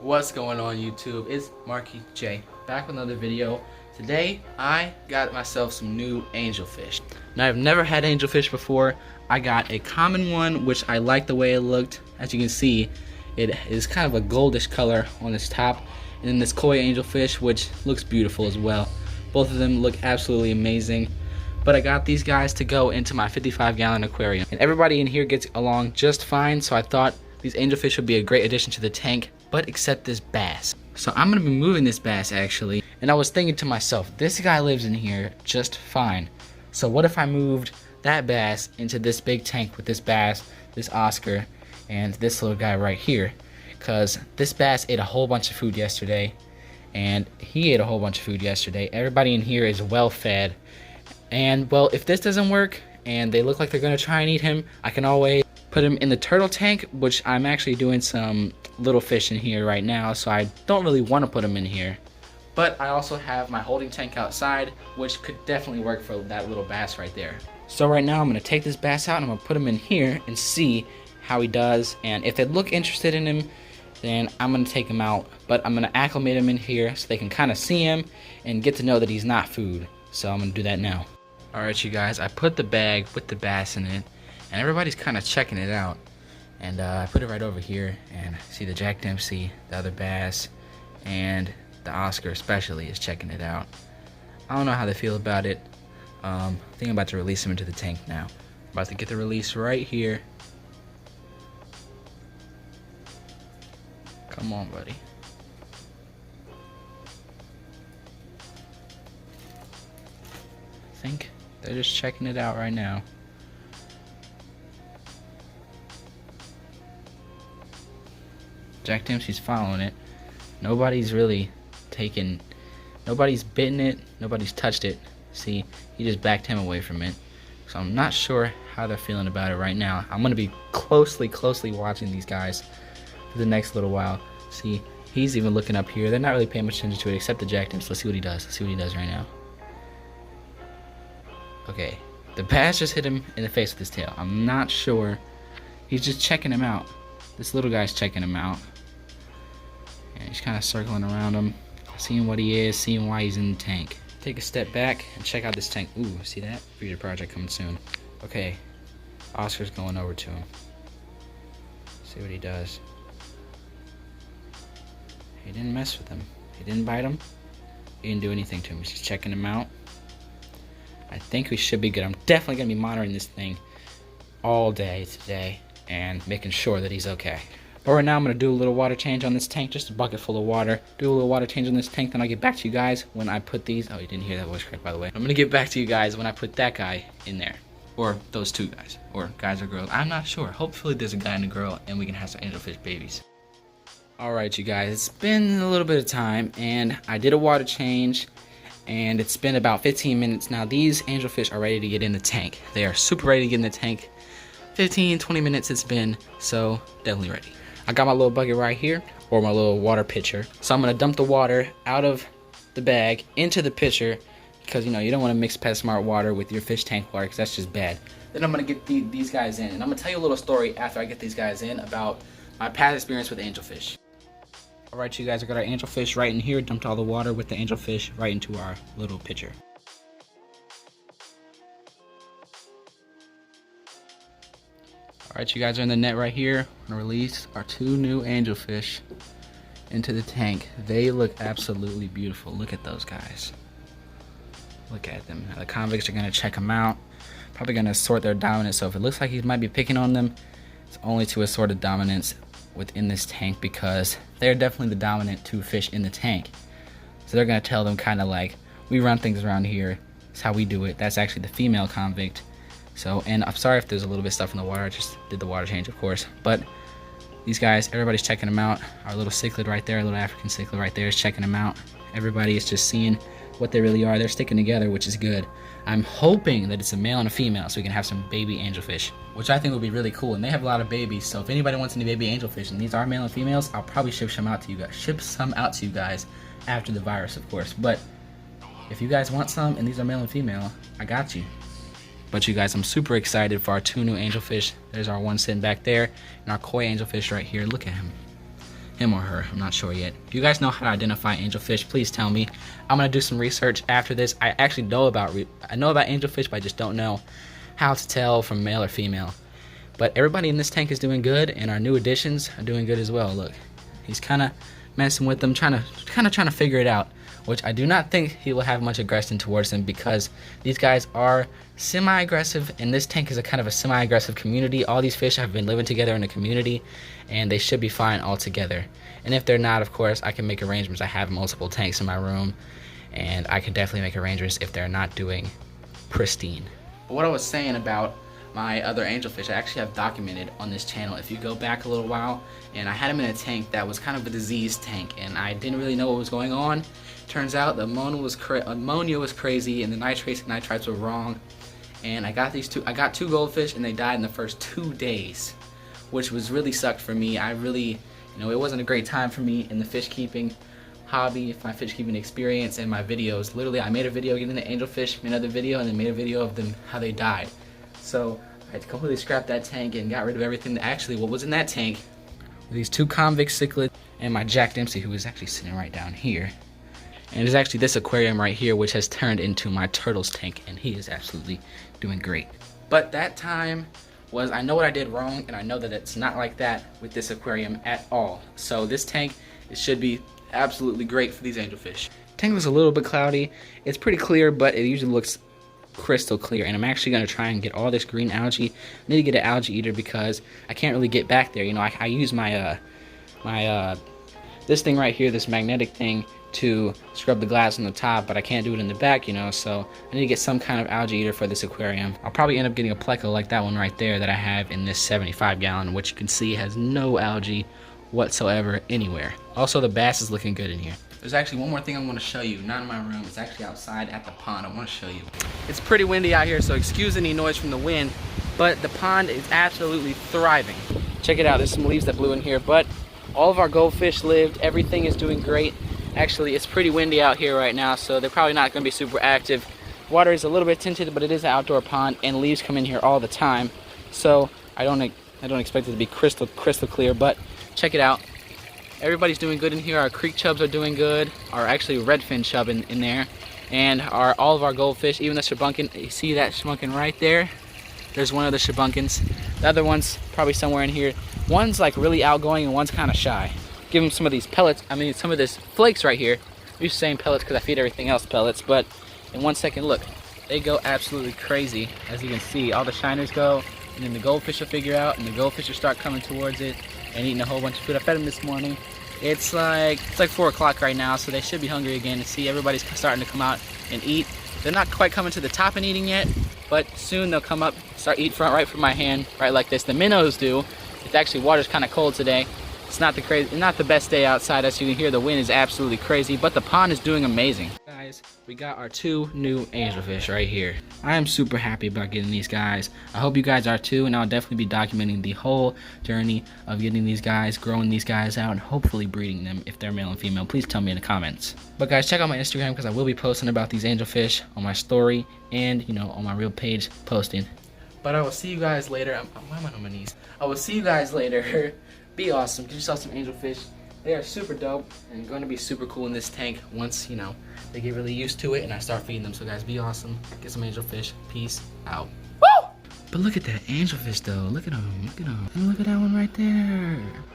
What's going on YouTube? It's Marky J back with another video. Today I got myself some new angelfish. Now I've never had angelfish before. I got a common one which I like the way it looked. As you can see, it is kind of a goldish color on its top, and then this koi angelfish which looks beautiful as well. Both of them look absolutely amazing. But I got these guys to go into my 55-gallon aquarium, and everybody in here gets along just fine, so I thought these angelfish would be a great addition to the tank, but except this bass. So I'm gonna be moving this bass actually, and I was thinking to myself, this guy lives in here just fine. So what if I moved that bass into this big tank with this bass, this Oscar, and this little guy right here? Cause this bass ate a whole bunch of food yesterday, and he ate a whole bunch of food yesterday. Everybody in here is well fed. And well, if this doesn't work and they look like they're gonna try and eat him, I can always put him in the turtle tank, which I'm actually doing some little fish in here right now, so I don't really want to put him in here. But I also have my holding tank outside, which could definitely work for that little bass right there. So right now I'm gonna take this bass out and I'm gonna put him in here and see how he does. And if they look interested in him, then I'm gonna take him out. But I'm gonna acclimate him in here so they can kind of see him and get to know that he's not food. So I'm gonna do that now. Alright you guys, I put the bag with the bass in it, and everybody's kind of checking it out. And I put it right over here, and see the Jack Dempsey, the other bass, and the Oscar especially is checking it out. I don't know how they feel about it. I think I'm about to release them into the tank now. I'm about to get the release right here. Come on, buddy. I think they're just checking it out right now. Jack Dempsey's following it. Nobody's really nobody's bitten it, nobody's touched it. See, he just backed him away from it. So I'm not sure how they're feeling about it right now. I'm gonna be closely watching these guys for the next little while. See, he's even looking up here. They're not really paying much attention to it except the Jack Dempsey. Let's see what he does. Let's see what he does right now. Okay, the bass just hit him in the face with his tail. I'm not sure. He's just checking him out. This little guy's checking him out. And he's kind of circling around him, seeing what he is, seeing why he's in the tank. Take a step back and check out this tank. Ooh, see that? Future project coming soon. Okay, Oscar's going over to him. See what he does. He didn't mess with him. He didn't bite him. He didn't do anything to him. He's just checking him out. I think we should be good. I'm definitely going to be monitoring this thing all day today and making sure that he's okay. But right now I'm going to do a little water change on this tank, just a bucket full of water. Do a little water change on this tank, then I'll get back to you guys when I put these. Oh, you didn't hear that voice crack, by the way. I'm going to get back to you guys when I put that guy in there. Or those two guys. Or guys or girls. I'm not sure. Hopefully there's a guy and a girl and we can have some angelfish babies. Alright you guys, it's been a little bit of time and I did a water change. And it's been about 15 minutes now. These angelfish are ready to get in the tank. They are super ready to get in the tank. 15-20 minutes it's been, so definitely ready. I got my little bucket right here, or my little water pitcher. So I'm gonna dump the water out of the bag into the pitcher, because you know you don't want to mix PetSmart water with your fish tank water, because that's just bad. Then I'm gonna get these guys in, and I'm gonna tell you a little story after I get these guys in about my past experience with angelfish. Alright you guys, I got our angelfish right in here, dumped all the water with the angelfish right into our little pitcher. Alright, you guys are in the net right here. I'm gonna release our two new angelfish into the tank. They look absolutely beautiful. Look at those guys. Look at them. Now, the convicts are gonna check them out. Probably gonna assort their dominance. So if it looks like he might be picking on them, it's only to assort the dominance within this tank, because they're definitely the dominant two fish in the tank. So they're gonna tell them kind of like, we run things around here. It's how we do it. That's actually the female convict. So, and I'm sorry if there's a little bit of stuff in the water. I just did the water change, of course. But these guys, everybody's checking them out. Our little cichlid right there, our little African cichlid right there is checking them out. Everybody is just seeing what they really are. They're sticking together, which is good. I'm hoping that it's a male and a female so we can have some baby angelfish, which I think would be really cool. And they have a lot of babies, so if anybody wants any baby angelfish and these are male and females, I'll probably ship some out to you guys after the virus, of course. But if you guys want some and these are male and female, I got you. But you guys, I'm super excited for our two new angelfish. There's our one sitting back there, and our koi angelfish right here. Look at him. him or her, I'm not sure yet. If you guys know how to identify angelfish, please tell me. I'm gonna do some research after this. I actually know about angelfish, but I just don't know how to tell from male or female. But everybody in this tank is doing good, and our new additions are doing good as well. Look, he's kind of messing with them, trying to figure it out, which I do not think he will have much aggression towards them, because these guys are semi-aggressive, and this tank is a kind of a semi-aggressive community. All these fish have been living together in a community, and they should be fine all together. And if they're not, of course, I can make arrangements. I have multiple tanks in my room, and I can definitely make arrangements if they're not doing pristine. But what I was saying about my other angelfish, I actually have documented on this channel. If you go back a little while, and I had him in a tank that was kind of a diseased tank, and I didn't really know what was going on. Turns out the ammonia was crazy, and the nitrates and nitrites were wrong. And I got two goldfish, and they died in the first 2 days, which was really sucked for me. I really, it wasn't a great time for me in the fish keeping hobby, my fish keeping experience, and my videos. Literally, I made a video getting the angelfish, made another video, and then made a video of them how they died. So I had to completely scrap that tank and got rid of everything. Actually, what was in that tank were these 2 convict cichlids and my Jack Dempsey, who was actually sitting right down here. And it's actually this aquarium right here, which has turned into my turtles tank, and he is absolutely doing great. But that time was, I know what I did wrong, and I know that it's not like that with this aquarium at all. So this tank, it should be absolutely great for these angelfish. Tank was a little bit cloudy. It's pretty clear, but it usually looks crystal clear, and I'm actually going to try and get all this green algae. I need to get an algae eater because I can't really get back there. I use my this thing right here, this magnetic thing, to scrub the glass on the top, but I can't do it in the back, so I need to get some kind of algae eater for this aquarium. I'll probably end up getting a pleco like that one right there that I have in this 75 gallon, which you can see has no algae whatsoever anywhere. Also, the bass is looking good in here. There's actually one more thing I want to show you, not in my room, it's actually outside at the pond. I want to show you. It's pretty windy out here, so excuse any noise from the wind, but the pond is absolutely thriving. Check it out, there's some leaves that blew in here, but all of our goldfish lived, everything is doing great. Actually, it's pretty windy out here right now, so they're probably not going to be super active. Water is a little bit tinted, but it is an outdoor pond, and leaves come in here all the time, so I don't expect it to be crystal clear, but check it out. Everybody's doing good in here. Our creek chubs are doing good. Our actually redfin chub in there. And all of our goldfish, even the shabunkin. You see that shabunkin right there? There's one of the shabunkins. The other one's probably somewhere in here. One's like really outgoing and one's kind of shy. Give them some of these pellets. Some of this flakes right here. I'm used to saying pellets because I feed everything else pellets. But in 1 second, look. They go absolutely crazy. As you can see, all the shiners go. And then the goldfish will figure out. And the goldfish will start coming towards it and eating a whole bunch of food. I fed them this morning. It's like 4 o'clock right now, so they should be hungry again. And see, everybody's starting to come out and eat. They're not quite coming to the top and eating yet, but soon they'll come up, start eat right from my hand, right like this. The minnows do. It's actually, water's kind of cold today. It's not the best day outside. As you can hear, the wind is absolutely crazy, but the pond is doing amazing. Guys, we got our 2 new angelfish right here. I am super happy about getting these guys. I hope you guys are too, and I'll definitely be documenting the whole journey of getting these guys, growing these guys out, and hopefully breeding them if they're male and female. Please tell me in the comments. But guys, check out my Instagram because I will be posting about these angelfish on my story and, on my real page posting. But I will see you guys later. Why am I on my knees? I will see you guys later. Be awesome. Get yourself some angelfish. They are super dope and going to be super cool in this tank once, they get really used to it and I start feeding them. So guys, be awesome. Get some angelfish. Peace out. Woo! But look at that angelfish though. Look at him. Look at him. And look at that one right there.